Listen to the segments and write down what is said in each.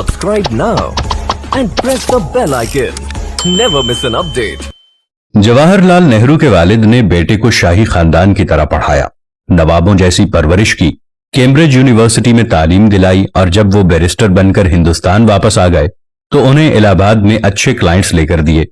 Subscribe now and press the bell icon. Never miss an update. Jawaharlal Nehru के वालिद ने बेटे को शाही खानदान की तरह पढ़ाया, नवाबों जैसी परवरिश की, कैम्ब्रिज यूनिवर्सिटी में तालीम दिलाई और जब वो बैरिस्टर बनकर हिंदुस्तान वापस आ गए तो उन्हें इलाहाबाद में अच्छे क्लाइंट्स लेकर दिए।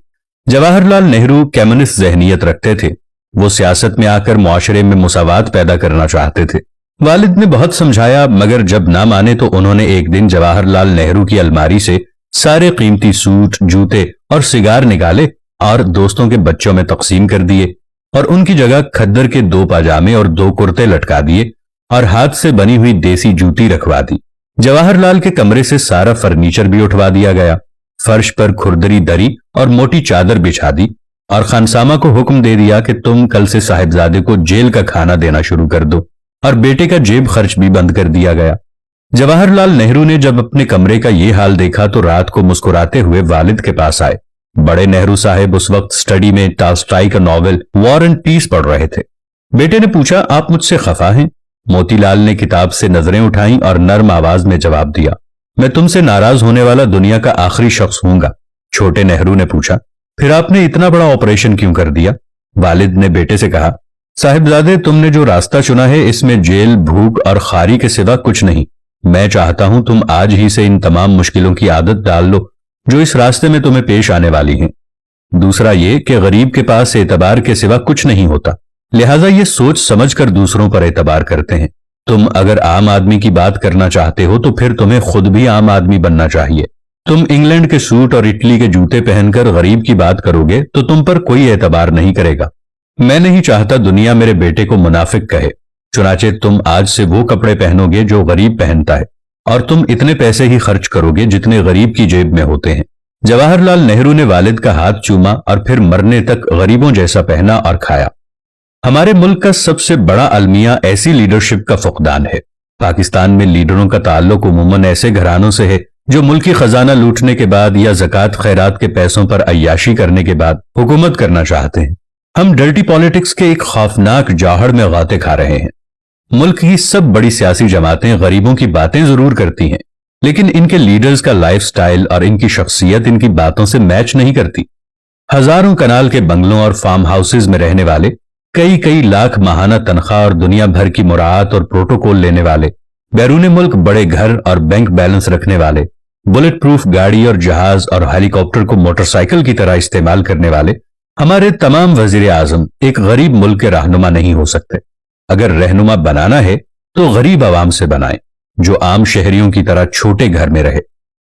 जवाहरलाल नेहरू कम्युनिस्ट जहनियत रखते थे। वो सियासत में आकर मुआशरे में मुसावात पैदा करना चाहते थे। वालिद ने बहुत समझाया, मगर जब ना माने तो उन्होंने एक दिन जवाहरलाल नेहरू की अलमारी से सारे कीमती सूट, जूते और सिगार निकाले और दोस्तों के बच्चों में तकसीम कर दिए और उनकी जगह खद्दर के 2 पाजामे और 2 कुर्ते लटका दिए और हाथ से बनी हुई देसी जूती रखवा दी। जवाहरलाल के कमरे से सारा फर्नीचर भी उठवा दिया गया, फर्श पर खुरदरी दरी और मोटी चादर बिछा दी और खानसामा को हुक्म दे दिया कि तुम कल से साहिबजादे को जेल का खाना देना शुरू कर दो, और बेटे का जेब खर्च भी बंद कर दिया गया। जवाहरलाल नेहरू ने जब अपने कमरे का ये हाल देखा तो रात को मुस्कुराते हुए वालिद के पास आए। बड़े नेहरू साहब उस वक्त स्टडी में टॉल्स्टॉय का नॉवेल वॉर एंड पीस पढ़ रहे थे। बेटे ने पूछा, आप मुझसे खफा हैं? मोतीलाल ने किताब से नजरें उठाई और नर्म आवाज में जवाब दिया, मैं तुमसे नाराज होने वाला दुनिया का आखिरी शख्स हूंगा। छोटे नेहरू ने पूछा, फिर आपने इतना बड़ा ऑपरेशन क्यों कर दिया? वालिद ने बेटे से कहा, साहिबजादे, तुमने जो रास्ता चुना है इसमें जेल, भूख और खारी के सिवा कुछ नहीं। मैं चाहता हूं तुम आज ही से इन तमाम मुश्किलों की आदत डाल लो जो इस रास्ते में तुम्हें पेश आने वाली हैं। दूसरा ये कि गरीब के पास एतबार के सिवा कुछ नहीं होता, लिहाजा ये सोच समझकर दूसरों पर एतबार करते हैं। तुम अगर आम आदमी की बात करना चाहते हो तो फिर तुम्हें खुद भी आम आदमी बनना चाहिए। तुम इंग्लैंड के सूट और इटली के जूते पहनकर गरीब की बात करोगे तो तुम पर कोई एतबार नहीं करेगा। मैं नहीं चाहता दुनिया मेरे बेटे को मुनाफिक कहे, चुनाचे तुम आज से वो कपड़े पहनोगे जो गरीब पहनता है और तुम इतने पैसे ही खर्च करोगे जितने गरीब की जेब में होते हैं। जवाहरलाल नेहरू ने वालिद का हाथ चूमा और फिर मरने तक गरीबों जैसा पहना और खाया। हमारे मुल्क का सबसे बड़ा अलमिया ऐसी लीडरशिप का फुकदान है। पाकिस्तान में लीडरों का ताल्लुक उमूमन ऐसे घरानों से है जो मुल्की खजाना लूटने के बाद या ज़कात खैरात के पैसों पर अय्याशी करने के बाद हुकूमत करना चाहते हैं। हम डर्टी पॉलिटिक्स के एक खौफनाक जाहड़ में गाते खा रहे हैं। मुल्क की सब बड़ी सियासी जमातें गरीबों की बातें जरूर करती हैं, लेकिन इनके लीडर्स का लाइफस्टाइल और इनकी शख्सियत इनकी बातों से मैच नहीं करती। हजारों कनाल के बंगलों और फार्म हाउसेज में रहने वाले, कई कई लाख माहाना तनख्वाह और दुनिया भर की मुराआत और प्रोटोकॉल लेने वाले, बैरून मुल्क बड़े घर और बैंक बैलेंस रखने वाले, बुलेट प्रूफ गाड़ी और जहाज और हेलीकॉप्टर को मोटरसाइकिल की तरह इस्तेमाल करने वाले हमारे तमाम वजीर आजम एक गरीब मुल्क के रहनुमा नहीं हो सकते। अगर रहनुमा बनाना है तो गरीब आवाम से बनाएं, जो आम शहरियों की तरह छोटे घर में रहे।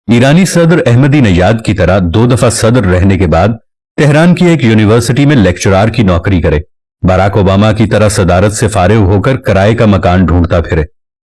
ईरानी सदर अहमदी नयाद की तरह 2 दफा सदर रहने के बाद तेहरान की एक यूनिवर्सिटी में लेक्चरार की नौकरी करे। बराक ओबामा की तरह सदारत से फारिग होकर किराए का मकान ढूंढता फिरे।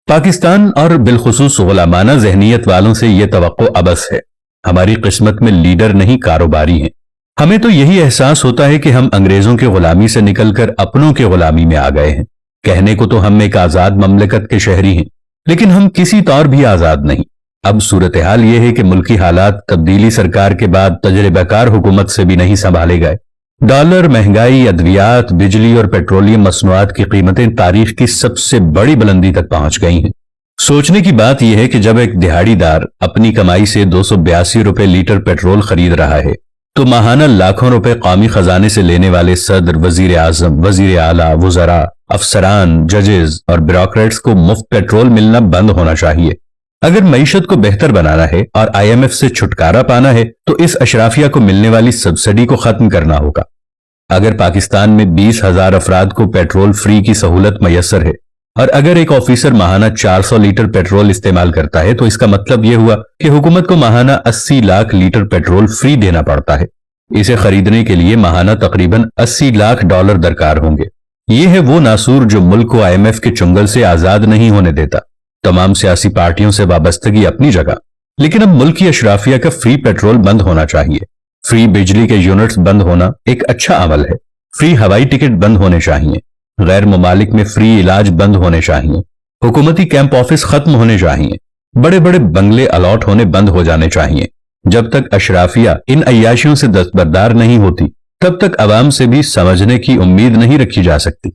पाकिस्तान और बिलखुसूस गुलामाना जहनियत वालों से यह तवक्को अबस है। हमारी किस्मत में लीडर नहीं, कारोबारी हैं। हमें तो यही एहसास होता है कि हम अंग्रेजों की गुलामी से निकलकर अपनों की गुलामी में आ गए हैं। कहने को तो हम एक आजाद ममलकत के शहरी हैं, लेकिन हम किसी तौर भी आजाद नहीं। अब सूरत हाल यह है कि मुल्की हालात तब्दीली सरकार के बाद तजर्बेकार हुकूमत से भी नहीं संभाले गए। डॉलर, महंगाई, अद्वियात, बिजली और पेट्रोलियम मसनूआत की कीमतें तारीख की सबसे बड़ी बुलंदी तक पहुंच गई हैं। सोचने की बात यह है कि जब एक दिहाड़ीदार अपनी कमाई से 282 रुपए लीटर पेट्रोल खरीद रहा है तो माहाना लाखों रुपए कौमी खजाने से लेने वाले सदर, वजीर आजम, वजीर आला, वुज़रा, अफसरान, जजेस और ब्यूरोक्रेट्स को मुफ्त पेट्रोल मिलना बंद होना चाहिए। अगर मईशत को बेहतर बनाना है और IMF से छुटकारा पाना है तो इस अशराफिया को मिलने वाली सब्सिडी को खत्म करना होगा। अगर पाकिस्तान में 20,000 अफराद को पेट्रोल फ्री की सहूलत मयसर है और अगर एक ऑफिसर माहाना 400 लीटर पेट्रोल इस्तेमाल करता है तो इसका मतलब यह हुआ कि हुकूमत को माहाना 80 लाख लीटर पेट्रोल फ्री देना पड़ता है। इसे खरीदने के लिए माहाना तकरीबन $80 लाख दरकार होंगे। यह है वो नासूर जो मुल्क को IMF के चुंगल से आजाद नहीं होने देता। तमाम सियासी पार्टियों से वाबस्तगी अपनी जगह, लेकिन अब मुल्क की अशराफिया का फ्री पेट्रोल बंद होना चाहिए। फ्री बिजली के यूनिट्स बंद होना एक अच्छा अमल है। फ्री हवाई टिकट बंद होने चाहिए। गैर ममालिक में फ्री इलाज बंद होने चाहिए। हुकूमती कैंप ऑफिस खत्म होने चाहिए। बड़े बड़े बंगले अलॉट होने बंद हो जाने चाहिए। जब तक अशराफिया इन अय्याशियों से दस्तबरदार नहीं होती तब तक अवाम से भी समझने की उम्मीद नहीं रखी जा सकती।